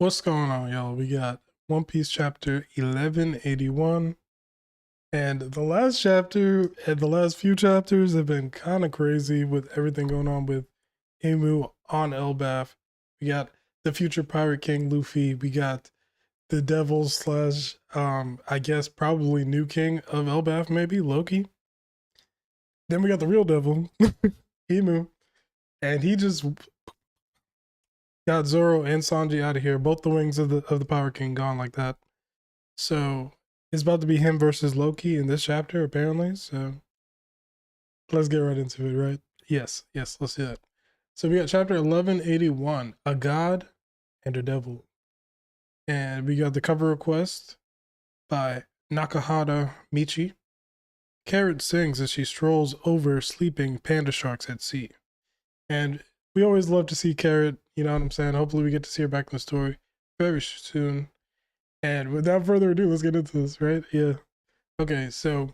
What's going on, y'all? We got One Piece chapter 1181. And the last chapter and the last few chapters have been kind of crazy with everything going on with Imu on Elbaf. We got the future Pirate King Luffy. We got the devil slash, I guess probably new king of Elbaf, maybe Loki. Then we got the real devil, Imu. And he just got Zoro and Sanji out of here. Both the wings of the Pirate King gone like that. So it's about to be him versus Loki in this chapter, apparently. So let's get right into it, right? Yes, let's do that. So we got chapter 1181, A God and a Devil. And we got the cover request by Nakahata Michi. Carrot sings as she strolls over sleeping panda sharks at sea. And we always love to see Carrot, you know what I'm saying? Hopefully we get to see her back in the story very soon. And without further ado, let's get into this, right? Yeah. Okay, so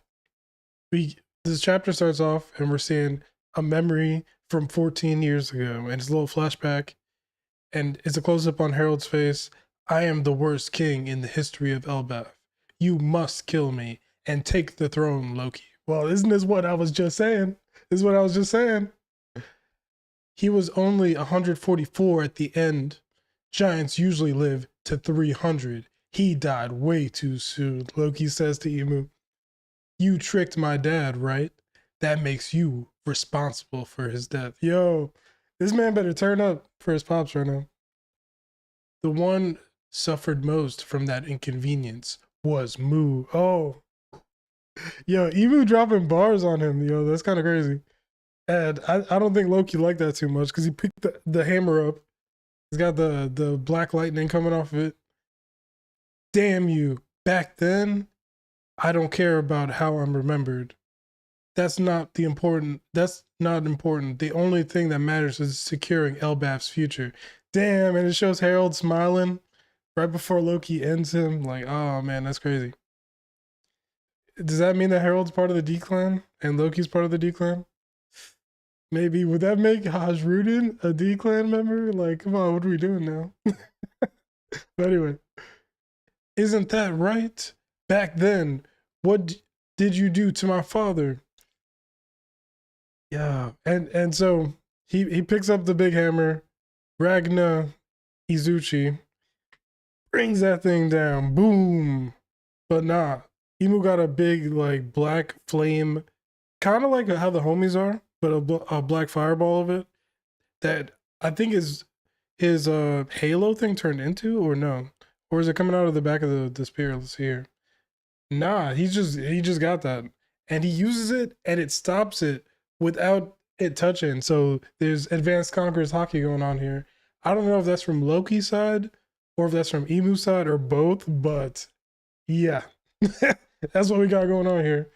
this chapter starts off and we're seeing a memory from 14 years ago, and it's a little flashback, and it's a close-up on Harold's face. I am the worst king in the history of Elbaf. You must kill me and take the throne, Loki. Well, isn't this what I was just saying? This is what I was just saying. He was only 144 at the end. Giants usually live to 300. He died way too soon, Loki says to Imu. You tricked my dad, right? That makes you responsible for his death. Yo, this man better turn up for his pops right now. The one suffered most from that inconvenience was Mu. Oh, yo, Imu dropping bars on him. Yo, that's kind of crazy. And I don't think Loki liked that too much because he picked the hammer up. He's got the black lightning coming off of it. Damn you. Back then, I don't care about how I'm remembered. That's not important. The only thing that matters is securing Elbaf's future. Damn, and it shows Harold smiling right before Loki ends him. Like, oh man, that's crazy. Does that mean that Harold's part of the D-Clan and Loki's part of the D-Clan? Maybe. Would that make Hajrudin a D-Clan member? Like, come on, what are we doing now? But anyway, isn't that right? Back then, what did you do to my father? Yeah, and so he picks up the big hammer. Ragna Izuchi brings that thing down. Boom. But nah, Imu got a big like black flame, kind of like how the homies are, but a black fireball of it that I think is his halo thing turned into, or no, or is it coming out of the back of the spear? Let's see here. Nah, he just got that, and he uses it, and it stops it without it touching. So there's advanced conquerors hockey going on here. I don't know if that's from Loki's side or if that's from Emu's side or both, but yeah, that's what we got going on here.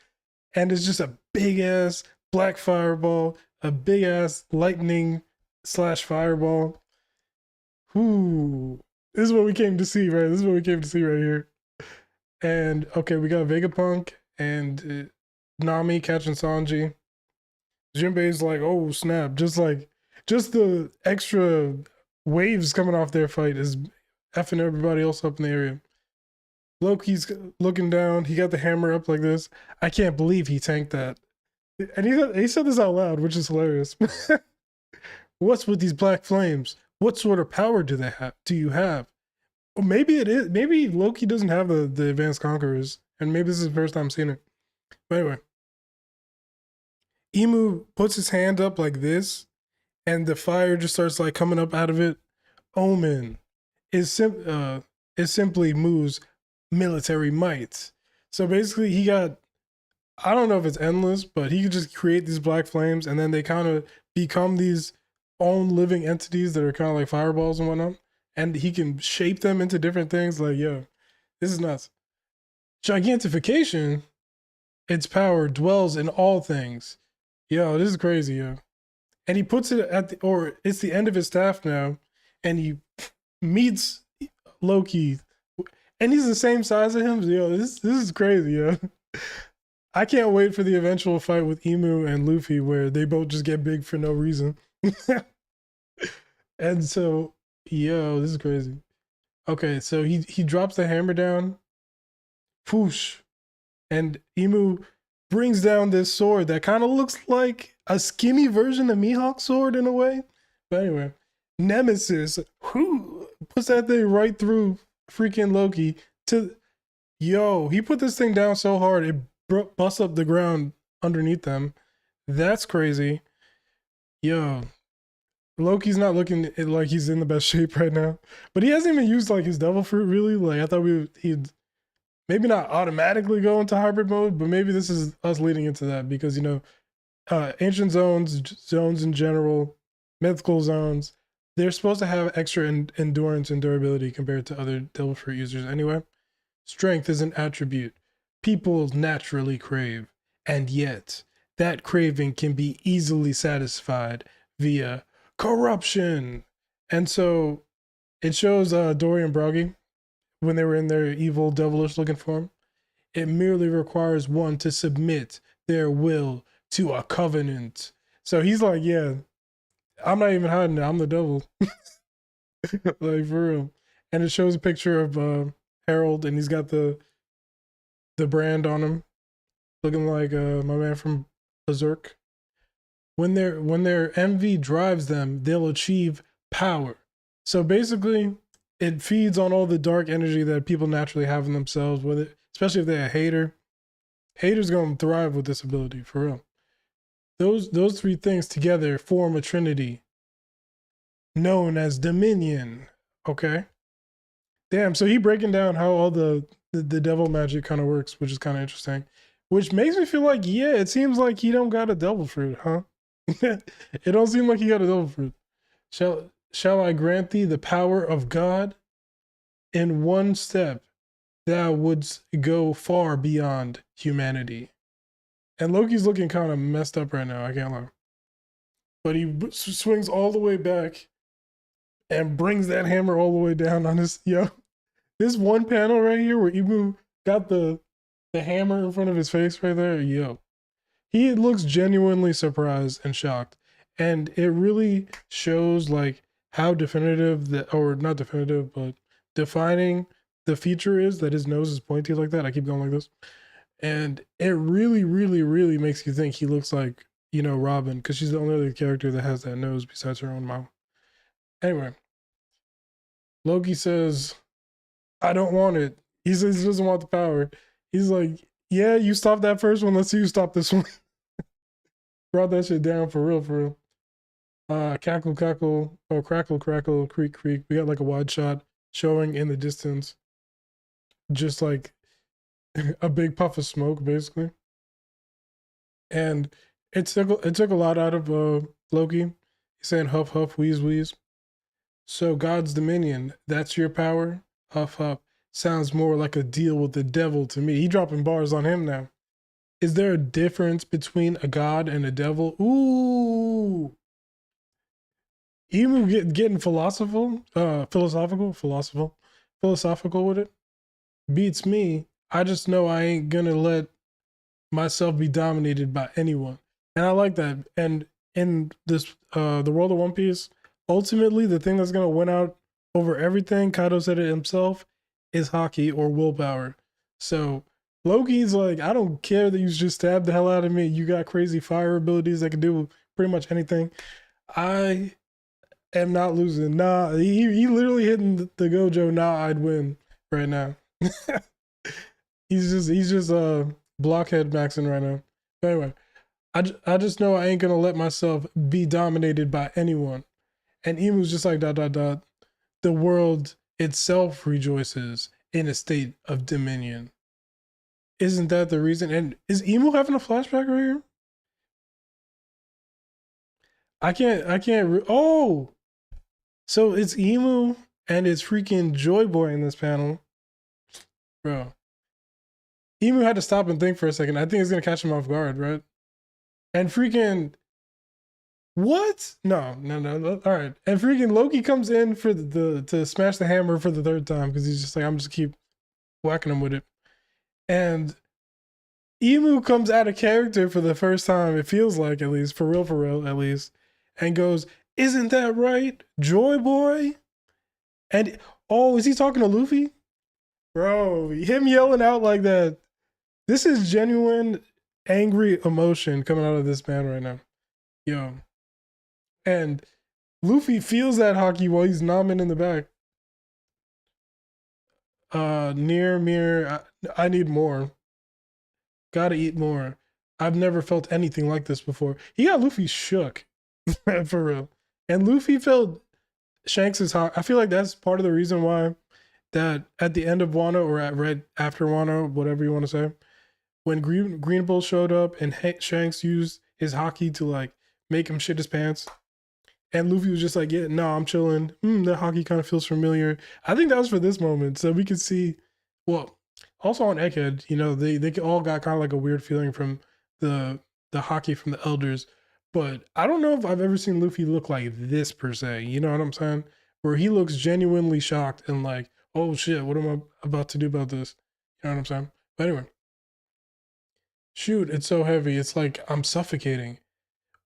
And it's just a big ass black fireball, a big ass lightning slash fireball. Ooh, this is what we came to see, right? This is what we came to see right here. And okay, we got Vegapunk and Nami catching Sanji. Jinbei's like, oh snap, just the extra waves coming off their fight is effing everybody else up in the area. Loki's looking down, he got the hammer up like this. I can't believe he tanked that. And he said this out loud, which is hilarious. What's with these black flames? What sort of power do you have? Or maybe it is. Maybe Loki doesn't have the advanced conquerors, and maybe this is the first time seeing it. But anyway, Imu puts his hand up like this, and the fire just starts like coming up out of it. Omen is simply Mu's military might. So basically, he got, I don't know if it's endless, but he could just create these black flames, and then they kind of become these own living entities that are kind of like fireballs and whatnot. And he can shape them into different things. Like, yo, this is nuts. Gigantification, its power dwells in all things. Yo, this is crazy, yo. And he puts it it's the end of his staff now, and he meets Loki, and he's the same size as him. Yo, this is crazy, yo. I can't wait for the eventual fight with Imu and Luffy where they both just get big for no reason. And so, yo, this is crazy. Okay, so he drops the hammer down, whoosh, and Emu brings down this sword that kind of looks like a skinny version of Mihawk's sword in a way. But anyway, Nemesis whoo, puts that thing right through freaking Loki. To yo, he put this thing down so hard it busts up the ground underneath them. That's crazy. Yo, Loki's not looking like he's in the best shape right now, but he hasn't even used like his devil fruit really. Like I thought he'd maybe not automatically go into hybrid mode, but maybe this is us leading into that because you know, ancient zones in general, mythical zones, they're supposed to have extra endurance and durability compared to other devil fruit users. Anyway, strength is an attribute people naturally crave, and yet that craving can be easily satisfied via corruption. And so it shows Dory and Broggy when they were in their evil, devilish looking form. It merely requires one to submit their will to a covenant. So he's like, yeah, I'm not even hiding it. I'm the devil. Like for real. And it shows a picture of Harold, and he's got the brand on him, looking like my man from Berserk. When their envy drives them, they'll achieve power. So basically, it feeds on all the dark energy that people naturally have in themselves, whether especially if they're a hater. Haters gonna thrive with this ability, for real. Those three things together form a trinity known as Dominion. Okay. Damn, so he breaking down how all the devil magic kind of works, which is kind of interesting. Which makes me feel like, yeah, it seems like he don't got a devil fruit, huh? It don't seem like he got a devil fruit. Shall I grant thee the power of God? In one step, thou wouldst go far beyond humanity. And Loki's looking kind of messed up right now, I can't lie. But he swings all the way back and brings that hammer all the way down on his, yo. This one panel right here where Ibu got the hammer in front of his face right there, yo. He looks genuinely surprised and shocked. And it really shows like how definitive that, or not definitive, but defining the feature is that his nose is pointy like that. I keep going like this. And it really, really, really makes you think he looks like, you know, Robin, because she's the only other character that has that nose besides her own mom. Anyway, Loki says, I don't want it. He says he doesn't want the power. He's like, yeah, you stopped that first one. Let's see you stop this one. Brought that shit down for real, for real. Cackle, cackle, or crackle, crackle, creak, creak. We got like a wide shot showing in the distance, just like a big puff of smoke, basically. And it took a lot out of Loki. He's saying huff, huff, wheeze, wheeze. So God's dominion, that's your power? Huff, huff. Sounds more like a deal with the devil to me. He dropping bars on him now. Is there a difference between a god and a devil? Ooh. Emu getting philosophical with it. Beats me. I just know I ain't gonna let myself be dominated by anyone. And I like that. And in this the world of One Piece, ultimately the thing that's gonna win out over everything, Kaido said it himself, is hockey or willpower. So Loki's like, I don't care that you just stabbed the hell out of me. You got crazy fire abilities that can do pretty much anything. I am not losing. Nah, he literally hitting the Gojo. Nah, I'd win right now. he's just blockhead maxing right now. But anyway, I just know I ain't gonna let myself be dominated by anyone. And Emu's just like dot dot dot. The world itself rejoices in a state of dominion. Isn't that the reason? And is Emu having a flashback right here? I can't. Oh, so it's Emu and it's freaking JOYBOY in this panel, bro. Emu had to stop and think for a second. I think it's gonna catch him off guard, right? And freaking what? No. All right. And freaking Loki comes in for the to smash the hammer for the third time because he's just like, I'm just keep whacking him with it. And Emu comes out of character for the first time, it feels like, at least, for real, at least, and goes, isn't that right, JOYBOY? And Oh, is he talking to Luffy? Bro, him yelling out like that. This is genuine angry emotion coming out of this man right now. Yo. And Luffy feels that hockey while he's nomming in the back. Near mirror, I need more. Gotta eat more. I've never felt anything like this before. He got Luffy shook. For real. And Luffy felt Shanks's heart. I feel like that's part of the reason why that at the end of Wano or at right after Wano, whatever you want to say, when Green Bull showed up and Shanks used his hockey to like make him shit his pants, and Luffy was just like, yeah, no, I'm chilling. The hockey kind of feels familiar. I think that was for this moment. So we could see, well, also on Egghead, you know, they all got kind of like a weird feeling from the hockey from the elders. But I don't know if I've ever seen Luffy look like this per se. You know what I'm saying? Where he looks genuinely shocked and like, oh shit, what am I about to do about this? You know what I'm saying? But anyway, shoot, it's so heavy. It's like I'm suffocating.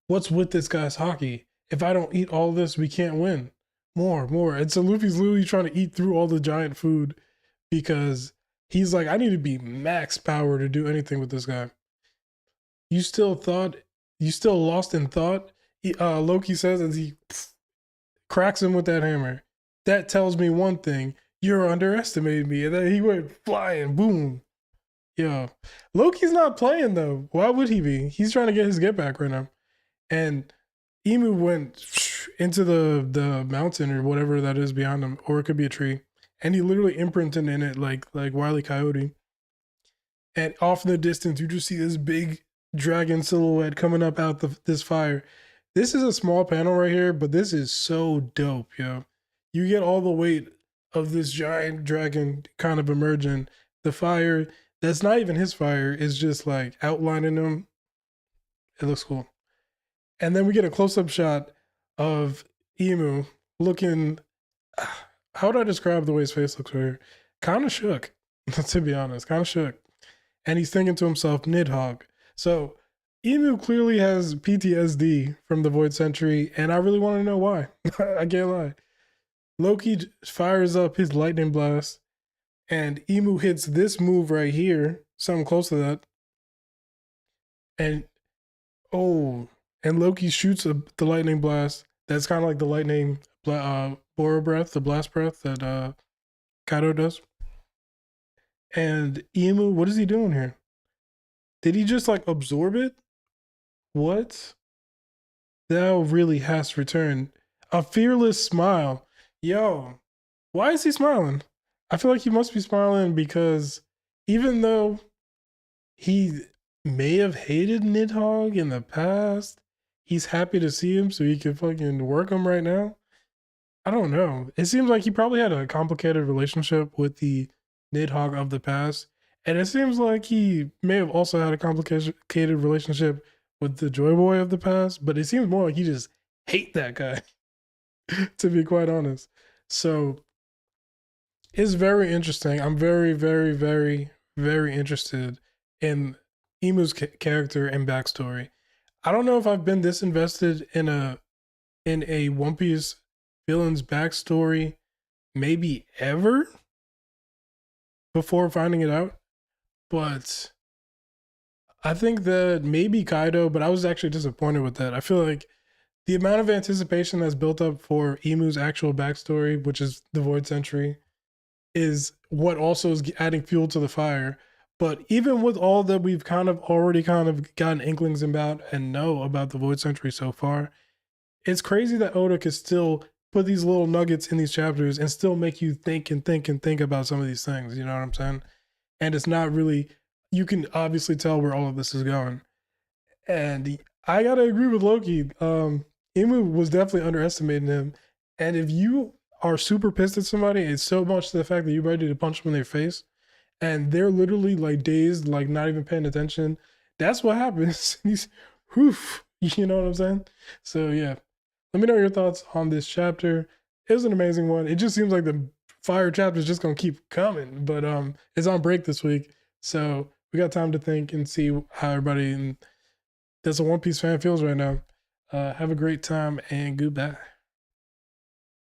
What's with this guy's hockey? If I don't eat all this, we can't win. More. And so Luffy's literally trying to eat through all the giant food because he's like, I need to be max power to do anything with this guy. You still lost in thought? Loki says as he cracks him with that hammer. That tells me one thing. You're underestimating me. And then he went flying, boom. Yo, Loki's not playing though. Why would he be? He's trying to get his get back right now. And Emu went into the mountain or whatever that is behind him, or it could be a tree, and he literally imprinted in it like Wile E. Coyote. And off in the distance, you just see this big dragon silhouette coming up out this fire. This is a small panel right here, but this is so dope, yo. You get all the weight of this giant dragon kind of emerging. The fire, that's not even his fire, is just like outlining him. It looks cool. And then we get a close-up shot of Emu looking, how would I describe the way his face looks right here? Kind of shook, to be honest, kind of shook. And he's thinking to himself, Nidhogg. So Emu clearly has PTSD from the Void Century, and I really want to know why. I can't lie. Loki fires up his lightning blast, and Emu hits this move right here, something close to that. And, oh, and Loki shoots the lightning blast. That's kind of like the lightning Boro breath, the blast breath that Kaido does. And Emu, what is he doing here? Did he just like absorb it? What? Thou really hast returned. A fearless smile. Yo, why is he smiling? I feel like he must be smiling because even though he may have hated Nidhogg in the past, he's happy to see him so he can fucking work him right now. I don't know. It seems like he probably had a complicated relationship with the Nidhogg of the past. And it seems like he may have also had a complicated relationship with the JOYBOY of the past, but it seems more like he just hate that guy, to be quite honest. So it's very interesting. I'm very, very, very, very interested in Emu's character and backstory. I don't know if I've been this invested in a One Piece villain's backstory maybe ever before finding it out. But I think that maybe Kaido, but I was actually disappointed with that. I feel like the amount of anticipation that's built up for Emu's actual backstory, which is the Void Century, is what also is adding fuel to the fire. But even with all that we've already gotten inklings about and know about the Void Century so far, it's crazy that Oda could still put these little nuggets in these chapters and still make you think and think and think about some of these things. You know what I'm saying? And it's not really, you can obviously tell where all of this is going. And I gotta agree with Loki. Emu was definitely underestimating him. And if you are super pissed at somebody, it's so much to the fact that you're ready to punch them in their face, and they're literally like dazed, like not even paying attention. That's what happens. He's, whew, you know what I'm saying? So yeah, let me know your thoughts on this chapter. It was an amazing one. It just seems like the fire chapter is just gonna keep coming, but it's on break this week, so we got time to think and see how everybody that's a One Piece fan feels right now. Have a great time and goodbye.